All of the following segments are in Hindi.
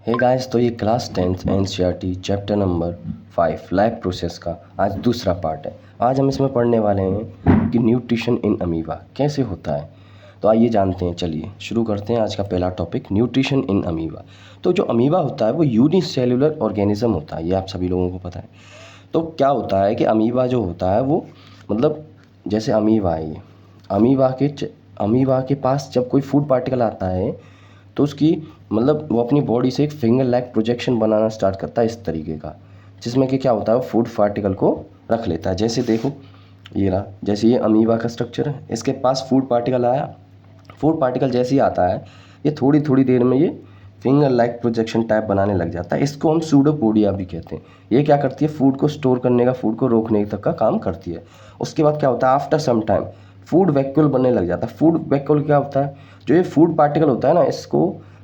हे गाइस, तो ये class 10th NCERT chapter number 5 life process का आज दूसरा पार्ट है। आज हम इसमें पढ़ने वाले हैं कि न्यूट्रिशन इन अमीबा कैसे होता है। तो आइए जानते हैं, चलिए शुरू करते हैं आज का पहला टॉपिक, न्यूट्रिशन इन अमीबा। तो जो अमीबा होता है वो यूनिसेल्युलर ऑर्गेनिज्म होता है, ये आप सभी लोगों को पता है। तो क्या होता है कि अमीबा जो होता है वो मतलब जैसे अमीबा है, ये अमीबा के पास जब कोई फूड पार्टिकल आता है तो उसकी मतलब वो अपनी बॉडी से एक फिंगर लाइक प्रोजेक्शन बनाना स्टार्ट करता है इस तरीके का, जिसमें कि क्या होता है वो फूड पार्टिकल को रख लेता है। जैसे देखो ये रहा, जैसे ये अमीबा का स्ट्रक्चर है, इसके पास फूड पार्टिकल आया। फूड पार्टिकल जैसे ही आता है ये थोड़ी थोड़ी देर में ये फिंगर लाइक प्रोजेक्शन टाइप बनाने लग जाता है। इसको हम सूडोपोडिया भी कहते हैं। ये क्या करती है, फूड को स्टोर करने का, फूड को रोकने तक का काम करती है। उसके बाद क्या होता है, after some time food vacuole बनने लग जाता है। फूड वैक्यूल क्या होता है, जो ये फूड पार्टिकल होता है ना, इसको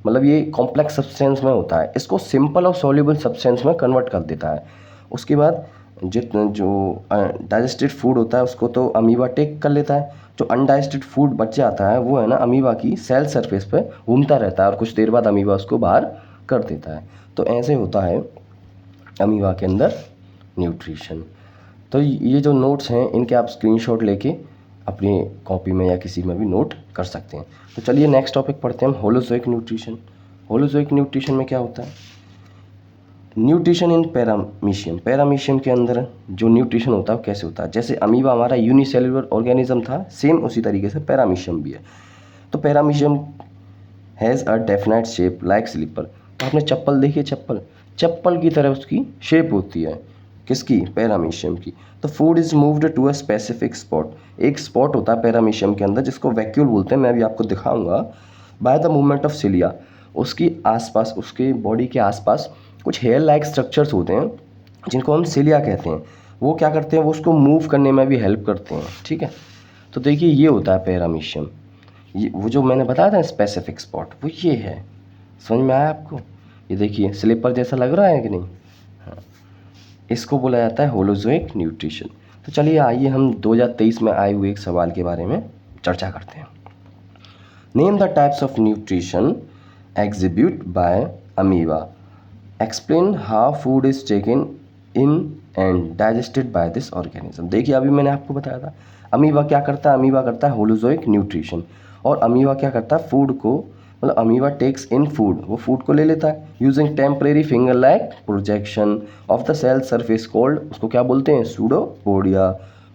मतलब ये कॉम्प्लेक्स सब्सटेंस में होता है, इसको सिंपल और सॉल्युबल सब्सटेंस में कन्वर्ट कर देता है। उसके बाद जितना जो डाइजेस्टेड फूड होता है उसको तो अमीबा टेक कर लेता है। जो अनडाइजेस्टेड फूड बच जाता है वो है ना अमीबा की सेल सरफेस पे घूमता रहता है और कुछ देर बाद अमीबा उसको बाहर कर देता है। तो ऐसे होता है अमीबा के अंदर न्यूट्रिशन। तो ये जो नोट्स हैं इनके आप स्क्रीनशॉट लेके अपनी कॉपी में या किसी में भी नोट कर सकते हैं। तो चलिए नेक्स्ट टॉपिक पढ़ते हैं हम, होलोजोइक न्यूट्रिशन। होलोजोइक न्यूट्रिशन में क्या होता है, न्यूट्रिशन इन पैरामीशियम। पैरामीशियम के अंदर जो न्यूट्रिशन होता है वो कैसे होता है, जैसे अमीबा हमारा यूनिसेल्युलर ऑर्गेनिज्म था, सेम उसी तरीके से पैरामीशियम भी है। तो paramecium has a definite shape like slipper. तो आपने चप्पल देखी है, चप्पल की तरह उसकी शेप होती है, किसकी, पैरामीशियम की। तो food is moved to a specific spot. एक स्पॉट होता है पैरामीशियम के अंदर जिसको वैक्यूल बोलते हैं, मैं भी आपको दिखाऊंगा। By the movement of cilia, उसकी आसपास, उसके बॉडी के आसपास कुछ हेयर लाइक स्ट्रक्चर्स होते हैं जिनको हम सिलिया कहते हैं। वो क्या करते हैं, वो उसको मूव करने में भी हेल्प करते हैं, ठीक है। तो देखिए ये होता है पैरामीशियम। ये वो जो मैंने बताया था स्पेसिफिक स्पॉट, वो ये है। समझ में आया आपको? ये देखिए स्लीपर जैसा लग रहा है कि नहीं। हाँ, इसको बोला जाता है होलोजोइक न्यूट्रिशन। तो चलिए आइए हम 2023 में आए हुए एक सवाल के बारे में चर्चा करते हैं। Name the types of nutrition exhibit by amoeba, explain how food is taken in and digested by this organism. देखिए अभी मैंने आपको बताया था अमीबा क्या करता है, अमीबा करता है होलोजोइक न्यूट्रिशन। और अमीबा क्या करता है, फूड को मतलब अमीबा टेक्स इन फूड, वो फूड को ले लेता है using temporary finger like projection of the cell surface called, उसको क्या बोलते हैं, pseudopodia.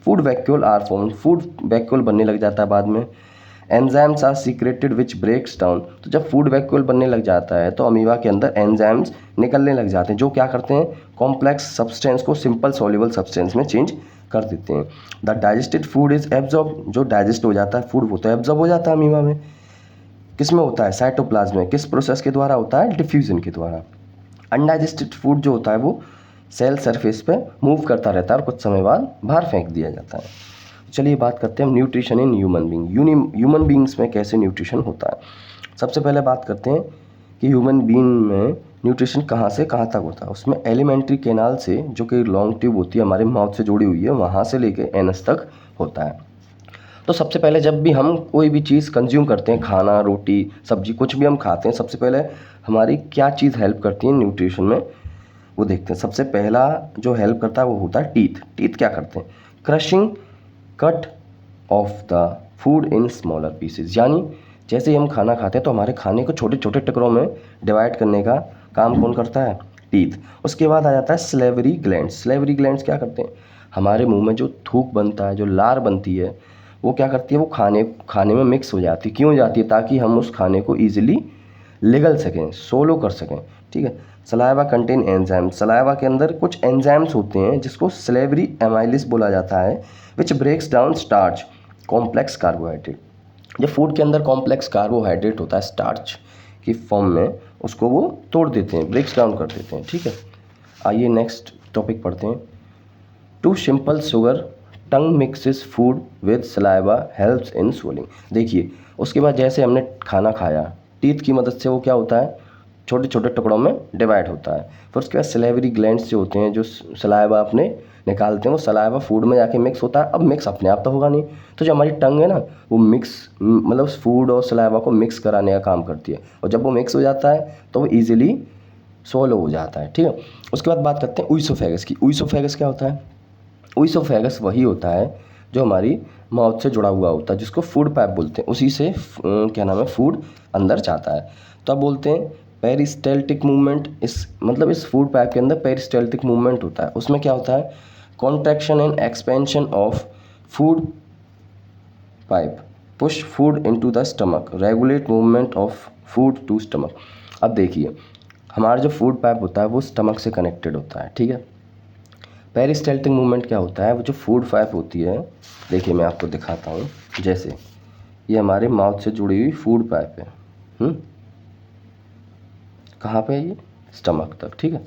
Food vacuole are form, food vacuole बनने लग जाता है बाद में। Enzymes are secreted which breaks down. तो जब फूड वैक्यूल बनने लग जाता है तो अमीबा के अंदर एंजाइम्स निकलने लग जाते हैं जो क्या करते हैं, कॉम्प्लेक्स सब्सटेंस को सिंपल सॉल्युबल सब्सटेंस में चेंज कर देते हैं। The digested food is absorb, जो डाइजेस्ट हो जाता है फूड वो तो एब्जॉर्ब हो जाता है अमीबा में। किस में होता है, साइटोप्लाज्म में। किस प्रोसेस के द्वारा होता है, डिफ्यूजन के द्वारा। अनडाइजेस्टेड फूड जो होता है वो सेल सरफेस पे मूव करता रहता है और कुछ समय बाद बाहर फेंक दिया जाता है। चलिए बात करते हैं हम nutrition in human being. Human beings में कैसे न्यूट्रिशन होता है। सबसे पहले बात करते हैं कि ह्यूमन बींग में न्यूट्रिशन कहाँ से कहाँ तक होता है। उसमें एलिमेंट्री कैनाल से, जो कि लॉन्ग ट्यूब होती है हमारे माउथ से जुड़ी हुई है, वहाँ से लेके एनस तक होता है। तो सबसे पहले जब भी हम कोई भी चीज़ कंज्यूम करते हैं, खाना, रोटी, सब्जी, कुछ भी हम खाते हैं, सबसे पहले हमारी क्या चीज़ हेल्प करती है न्यूट्रिशन में वो देखते हैं। सबसे पहला जो हेल्प करता है वो होता है टीथ। टीथ क्या करते हैं, crushing cut off the food in smaller pieces. यानी जैसे ही हम खाना खाते हैं तो हमारे खाने को छोटे छोटे टुकड़ों में डिवाइड करने का काम कौन करता है, टीथ। उसके बाद आ जाता है स्लेवरी ग्लैंड्स। स्लेवरी ग्लैंड्स क्या करते हैं, हमारे मुंह में जो थूक बनता है, जो लार बनती है, वो क्या करती है, वो खाने में मिक्स हो जाती है। क्यों हो जाती है, ताकि हम उस खाने को ईजिली निगल सकें, सोलो कर सकें, ठीक है। सलाइवा कंटेन एंजाइम, सलाइवा के अंदर कुछ एंजाइम्स होते हैं जिसको स्लेवरी एमाइलिस बोला जाता है, which breaks down starch complex carbohydrate. जब फूड के अंदर कॉम्प्लेक्स कार्बोहाइड्रेट होता है स्टार्च की फॉर्म में, उसको वो तोड़ देते हैं, ब्रेक्स डाउन कर देते हैं, ठीक है। आइए नेक्स्ट टॉपिक पढ़ते हैं। To simple sugar tongue mixes food with saliva helps in swallowing. देखिए उसके बाद जैसे हमने खाना खाया, टीथ की मदद से वो क्या होता है, छोटे छोटे टुकड़ों में डिवाइड होता है। फिर उसके बाद सलेवरी ग्लैंड्स जो होते हैं, जो सलाइवा अपने निकालते हैं, वो सलाइवा फूड में जाके मिक्स होता है। अब मिक्स अपने आप तो होगा नहीं, तो जो हमारी टंग है ना, वो मिक्स मतलब फूड और सलाइवा को मिक्स कराने का काम करती है। और जब वो मिक्स हो जाता है तो वो ईजिली सोलो हो जाता है, ठीक है। उसके बाद बात करते हैं ऊइसोफेगस की। ऊइसोफेगस क्या होता है? ऊइसोफेगस वही होता है जो हमारी माउथ से जुड़ा हुआ होता है, जिसको फूड पाइप बोलते हैं। उसी से क्या नाम है, फूड अंदर जाता है। तो अब बोलते हैं पेरिस्टाल्टिक मूवमेंट। इस फूड पाइप के अंदर पेरिस्टाल्टिक मूवमेंट होता है। उसमें क्या होता है? Contraction and expansion of food pipe push food into the stomach, regulate movement of food to stomach. अब देखिए, हमारा जो फूड पाइप होता है वो स्टमक से कनेक्टेड होता है, ठीक है। पेरिस्टाल्टिक मूवमेंट क्या होता है? वो जो फूड पाइप होती है, देखिए मैं आपको दिखाता हूँ। जैसे ये हमारे माउथ से जुड़ी हुई फूड पाइप है, कहाँ पे है ये? स्टमक तक, ठीक है।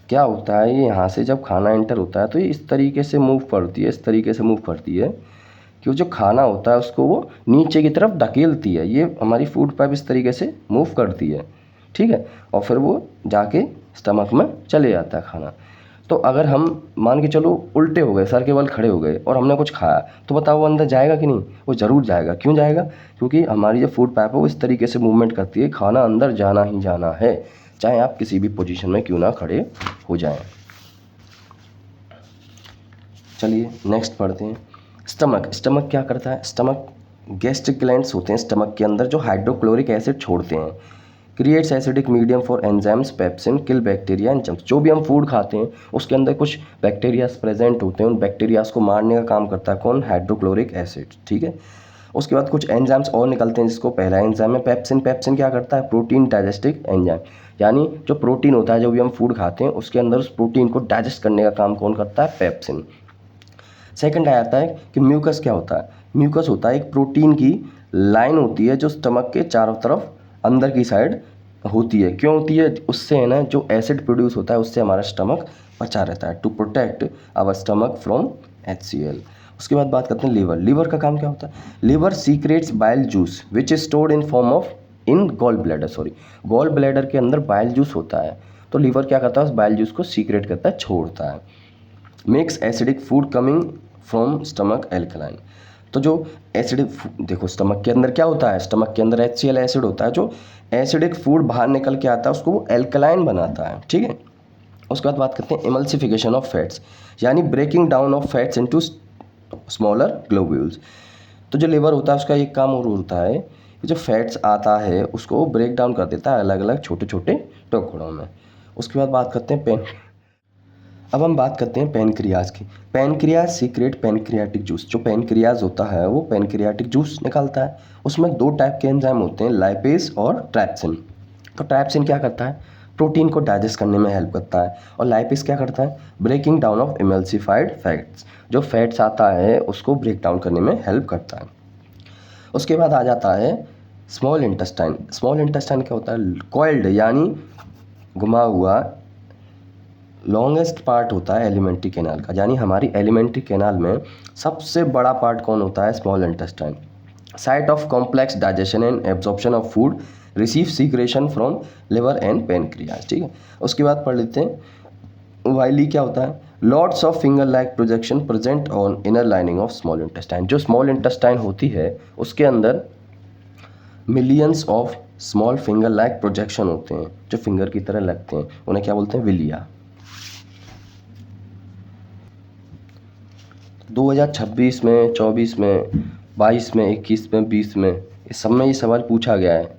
क्या होता है, ये यहाँ से जब खाना एंटर होता है तो ये इस तरीके से मूव करती है, इस तरीके से मूव करती है कि वो जो खाना होता है उसको वो नीचे की तरफ धकेलती है। ये हमारी फूड पाइप इस तरीके से मूव करती है, ठीक है। और फिर वो जाके स्टमक में चले जाता है खाना। तो अगर हम मान के चलो उल्टे हो गए, सर के बल खड़े हो गए और हमने कुछ खाया, तो बताओ वो अंदर जाएगा कि नहीं? वो ज़रूर जाएगा। क्यों जाएगा? क्योंकि हमारी जो फूड पाइप है वो इस तरीके से मूवमेंट करती है, खाना अंदर जाना ही जाना है, चाहे आप किसी भी पोजीशन में क्यों ना खड़े हो जाएं। चलिए नेक्स्ट पढ़ते हैं। स्टमक क्या करता है? स्टमक गैस्ट्रिक ग्लैंड्स होते हैं स्टमक के अंदर जो हाइड्रोक्लोरिक एसिड छोड़ते हैं। Creates acidic medium for enzymes, pepsin, kill bacteria and germs. जो भी हम फूड खाते हैं उसके अंदर कुछ बैक्टीरियाज प्रेजेंट होते हैं, उन बैक्टीरियाज को मारने का काम करता है कौन? हाइड्रोक्लोरिक एसिड, ठीक है। उसके बाद कुछ एंजाइम्स और निकलते हैं, जिसको पहला एंजाइम है पेप्सिन। पेप्सिन क्या करता है? प्रोटीन डाइजेस्टिक एंजाइम, यानी जो प्रोटीन होता है जो भी हम फूड खाते हैं उसके अंदर उस प्रोटीन को डाइजेस्ट करने का काम कौन करता है? पेप्सिन। सेकंड आ जाता है कि म्यूकस क्या होता है? म्यूकस होता है एक प्रोटीन की लाइन होती है जो स्टमक के चारों तरफ अंदर की साइड होती है। क्यों होती है? उससे है ना जो एसिड प्रोड्यूस होता है उससे हमारा स्टमक बचा रहता है, to protect our stomach from HCl। उसके बाद बात करते हैं लीवर। लीवर का काम क्या होता है? Liver secretes bile juice which is stored in form of in gall bladder. Gall bladder के अंदर बाइल जूस होता है, तो लीवर क्या करता है? उस बाइल जूस को सीक्रेट करता है, छोड़ता है। Makes acidic food coming from stomach alkaline. तो जो एसिडिक, देखो स्टमक के अंदर क्या होता है? स्टमक के अंदर HCl एसिड होता है, जो एसिडिक फूड बाहर निकल के आता है उसको वो एल्कलाइन बनाता है, ठीक है। उसके बाद बात करते हैं इमल्सिफिकेशन ऑफ फैट्स, यानी breaking down of fats into smaller globules. तो जो लिवर होता है उसका एक काम और होता है कि जो फैट्स आता है उसको ब्रेक डाउन कर देता है अलग अलग छोटे छोटे टुकड़ों में। उसके बाद बात करते हैं अब हम बात करते हैं पैनक्रियाज की। Pancreas secret pancreatic juice. जो पैनक्रियाज होता है वो पैनक्रियाटिक जूस निकालता है। उसमें दो टाइप के एंजाइम होते हैं, लाइपेज और ट्राइप्सिन। तो ट्राइप्सिन क्या करता है? प्रोटीन को डाइजेस्ट करने में हेल्प करता है। और लाइपेज क्या करता है? Breaking down of emulsified fats. जो फैट्स आता है उसको ब्रेक डाउन करने में हेल्प करता है। उसके बाद आ जाता है स्मॉल इंटेस्टाइन। स्मॉल इंटेस्टाइन क्या होता है? कॉइल्ड, यानी घुमा हुआ लॉन्गेस्ट पार्ट होता है एलिमेंट्री कैनाल का, यानी हमारी एलिमेंट्री कैनाल में सबसे बड़ा पार्ट कौन होता है? Small intestine. Site of complex digestion and absorption of food, receive secretion from liver and pancreas, ठीक है। उसके बाद पढ़ लेते हैं वाइली क्या होता है? Lots of finger like projection present on inner lining of small intestine. जो स्मॉल इंटेस्टाइन होती है उसके अंदर millions of small finger like projection होते हैं जो फिंगर की तरह लगते हैं, उन्हें क्या बोलते हैं? विलिया। 2026 में, 24 में, 22 में, 21 में, 20 में, इस सब में ये सवाल पूछा गया है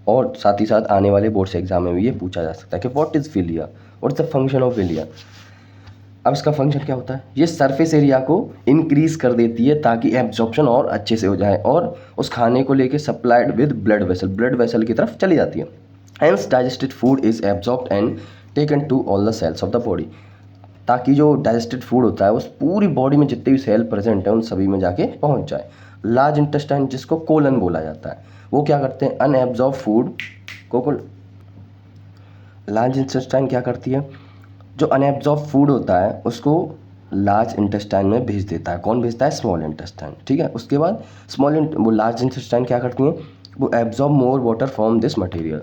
और साथ ही साथ आने वाले बोर्ड्स एग्जाम में भी ये पूछा जा सकता है कि what is villi, what is the function of villi. अब इसका फंक्शन क्या होता है? ये सरफेस एरिया को इंक्रीज कर देती है ताकि एब्जॉर्प्शन और अच्छे से हो जाए और उस खाने को लेके सप्लाइड विद ब्लड वेसल की तरफ चली जाती है। Hence digested food is absorbed and taken to all the cells of the body, ताकि जो डाइजेस्टेड फूड होता है उस पूरी बॉडी में जितने भी सेल प्रेजेंट हैं उन सभी में जाके पहुंच जाए। लार्ज इंटेस्टाइन, जिसको कोलन बोला जाता है, वो क्या करते हैं? अनएब्जॉर्ब फूड को लार्ज इंटेस्टाइन क्या करती है? जो अनएब्जॉर्ब फूड होता है उसको लार्ज इंटेस्टाइन में भेज देता है। कौन भेजता है? स्मॉल इंटेस्टाइन, ठीक है। उसके बाद वो लार्ज इंटेस्टाइन क्या करती हैं? वो absorb more water from this material,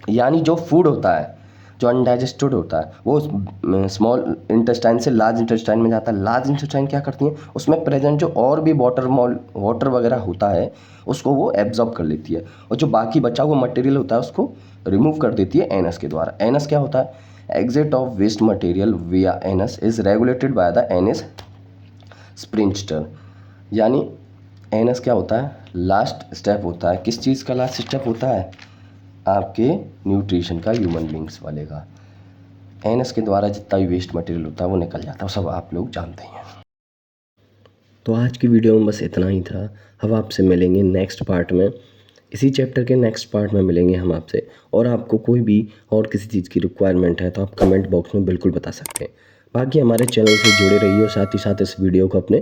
यानी जो फूड होता है जो अनडाइजेस्टेड होता है वो स्मॉल इंटेस्टाइन से लार्ज इंटेस्टाइन में जाता है। लार्ज इंटेस्टाइन क्या करती है, उसमें प्रेजेंट जो और भी वाटर वगैरह होता है उसको वो एब्जॉर्ब कर लेती है, और जो बाकी बचा हुआ मटेरियल होता है उसको रिमूव कर देती है एनस के द्वारा। एनस क्या होता है, exit of waste material via anus is regulated by the anus sphincter. यानी एनस क्या होता है, लास्ट स्टेप होता है। किस चीज़ का लास्ट स्टेप होता है, आपके न्यूट्रिशन का, ह्यूमन बींग्स वाले का। एनस के द्वारा जितना भी वेस्ट मटेरियल होता है वो निकल जाता है, सब आप लोग जानते हैं। तो आज की वीडियो में बस इतना ही था। अब आपसे मिलेंगे नेक्स्ट पार्ट में, इसी चैप्टर के नेक्स्ट पार्ट में मिलेंगे हम आपसे। और आपको कोई भी और किसी चीज़ की रिक्वायरमेंट है तो आप कमेंट बॉक्स में बिल्कुल बता सकते हैं। बाकी हमारे चैनल से जुड़े रहिए और साथ ही साथ इस वीडियो को अपने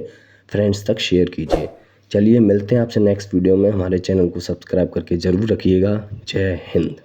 फ्रेंड्स तक शेयर कीजिए। चलिए मिलते हैं आपसे नेक्स्ट वीडियो में। हमारे चैनल को सब्सक्राइब करके ज़रूर रखिएगा। जय हिंद।